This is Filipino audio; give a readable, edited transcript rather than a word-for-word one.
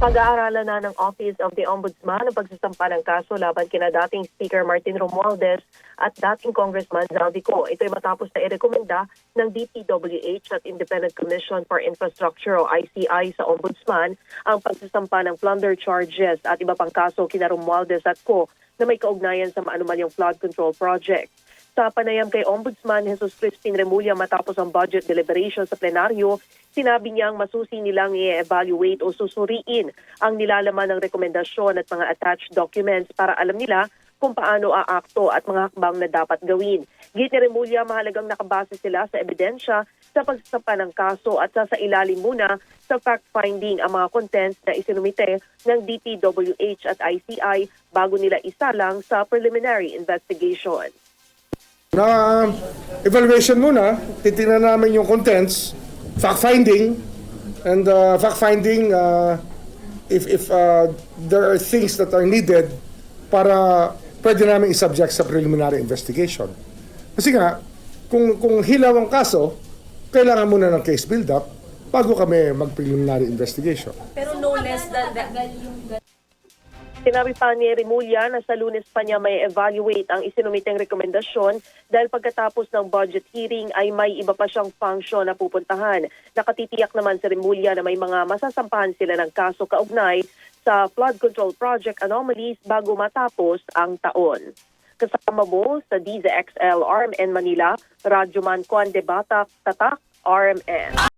Pag-aaralan na ng Office of the Ombudsman ang pagsasampa ng kaso laban kina dating Speaker Martin Romualdez at dating Congressman Zaldico. Ito ay matapos na irekomenda ng DPWH at Independent Commission for Infrastructure o ICI sa Ombudsman ang pagsasampa ng plunder charges at iba pang kaso kina Romualdez at co na may kaugnayan sa maanumalyang flood control project. Sa panayam kay Ombudsman Jesus Crispin Remulla matapos ang budget deliberation sa plenaryo, sinabi niyang masusi nilang i-evaluate o susuriin ang nilalaman ng rekomendasyon at mga attached documents para alam nila kung paano aakto at mga hakbang na dapat gawin. Git ni Remulla, mahalagang nakabase sila sa ebidensya sa pagsasampa ng kaso at sasailalim muna sa fact-finding ang mga contents na isinumite ng DPWH at ICI bago nila isalang sa preliminary investigation. Na evaluation muna, titingnan namin yung contents, fact-finding, and fact-finding if there are things that are needed para pwede namin i-subject sa preliminary investigation. Kasi nga, kung hilaw ang kaso, kailangan muna ng case build-up bago kami mag-preliminary investigation. Pero no less than that. Sinabi pa ni Remulla na sa Lunes pa niya may evaluate ang isinumiteng rekomendasyon dahil pagkatapos ng budget hearing ay may iba pa siyang function na pupuntahan. Nakatitiyak naman si Remulla na may mga masasampahan sila ng kaso kaugnay sa flood control project anomalies bago matapos ang taon. Kasama mo sa DZXL RMN Manila, Radyo Man Conde Batak, Tatak, RMN.